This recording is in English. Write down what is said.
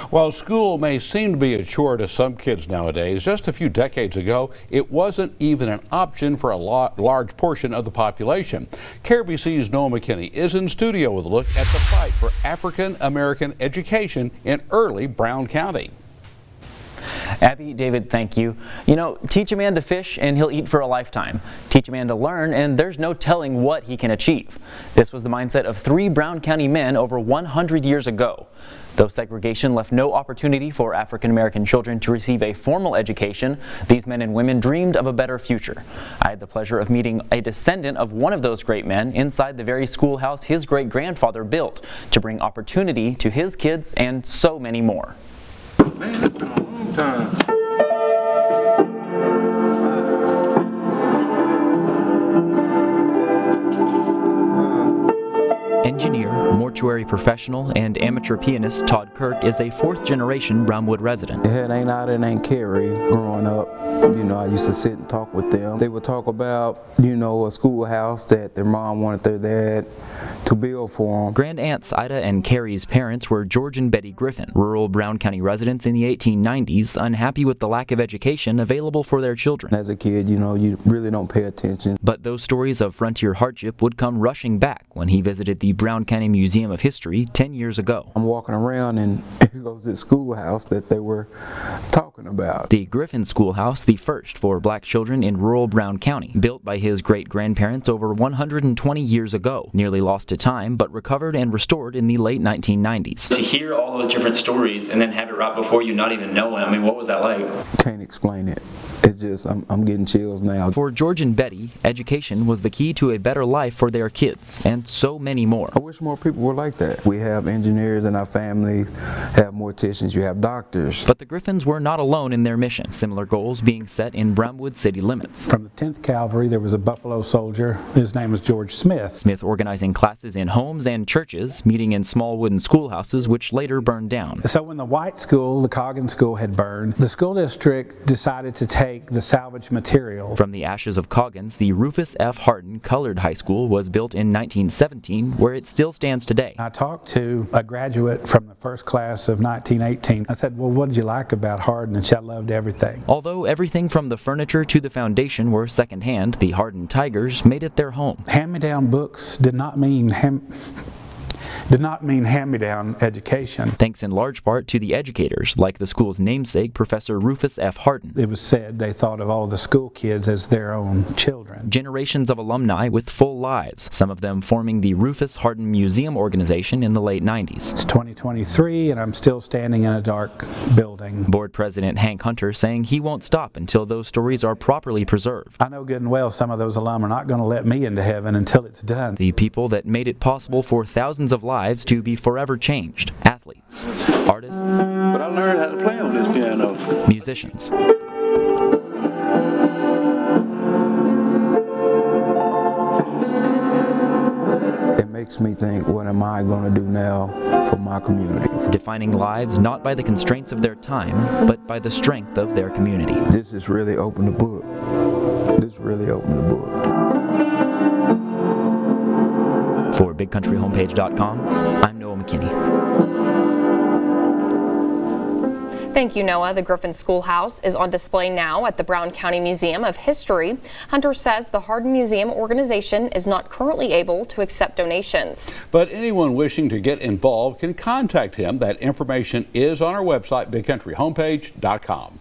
While school may seem to be a chore to some kids nowadays, just a few decades ago, it wasn't even an option for a large portion of the population. KRBC's Noah McKinney is in studio with a look at the fight for African American education in early Brown County. Abby, David, thank you. You know, teach a man to fish and he'll eat for a lifetime. Teach a man to learn and there's no telling what he can achieve. This was the mindset of 3 Brown County men over 100 years ago. Though segregation left no opportunity for African American children to receive a formal education, these men and women dreamed of a better future. I had the pleasure of meeting a descendant of one of those great men inside the very schoolhouse his great-grandfather built to bring opportunity to his kids and so many more. Man, it's been a long time. Engineer, mortuary professional, and amateur pianist Todd Kirk is a 4th-generation Brownwood resident. It ain't out and ain't Carrie growing up. You know, I used to sit and talk with them. They would talk about, you know, a schoolhouse that their mom wanted their dad to build for them. Grand-aunts Ida and Carrie's parents were George and Betty Griffin, rural Brown County residents in the 1890s, unhappy with the lack of education available for their children. As a kid, you know, you really don't pay attention. But those stories of frontier hardship would come rushing back when he visited the Brown County Museum of History 10 years ago. I'm walking around and here goes this schoolhouse that they were talking about. The Griffin Schoolhouse, the first for black children in rural Brown County, built by his great-grandparents over 120 years ago, nearly lost to time but recovered and restored in the late 1990s. To hear all those different stories and then have it right before you, not even knowing, I mean, what was that like? Can't explain it. It's just, I'm getting chills now. For George and Betty, education was the key to a better life for their kids, and so many more. I wish more people were like that. We have engineers in our families, have morticians, you have doctors. But the Griffins were not alone in their mission, similar goals being set in Brownwood city limits. From the 10th Cavalry, there was a Buffalo soldier. His name was George Smith. Smith organizing classes in homes and churches, meeting in small wooden schoolhouses, which later burned down. So when the white school, the Coggin School, had burned, the school district decided to take the salvage material. From the ashes of Coggins, the Rufus F. Hardin Colored High School was built in 1917, where it still stands today. I talked to a graduate from the first class of 1918. I said, well, what did you like about Hardin? And she said, I loved everything. Although everything from the furniture to the foundation were secondhand, the Hardin Tigers made it their home. Hand-me-down books did not mean hand-me-down education. Thanks in large part to the educators, like the school's namesake, Professor Rufus F. Hardin. It was said they thought of all of the school kids as their own children. Generations of alumni with full lives, some of them forming the Rufus Hardin Museum organization in the late 90s. It's 2023 and I'm still standing in a dark building. Board President Hank Hunter saying he won't stop until those stories are properly preserved. I know good and well some of those alum are not going to let me into heaven until it's done. The people that made it possible for thousands of lives to be forever changed. Athletes, artists, But I learned how to play on this piano. musicians. It makes me think, what am I going to do now for my community? Defining lives not by the constraints of their time, but by the strength of their community. This has really opened the book. This really opened the book. For BigCountryHomepage.com, I'm Noah McKinney. Thank you, Noah. The Griffin Schoolhouse is on display now at the Brown County Museum of History. Hunter says the Hardin Museum organization is not currently able to accept donations. But anyone wishing to get involved can contact him. That information is on our website, BigCountryHomepage.com.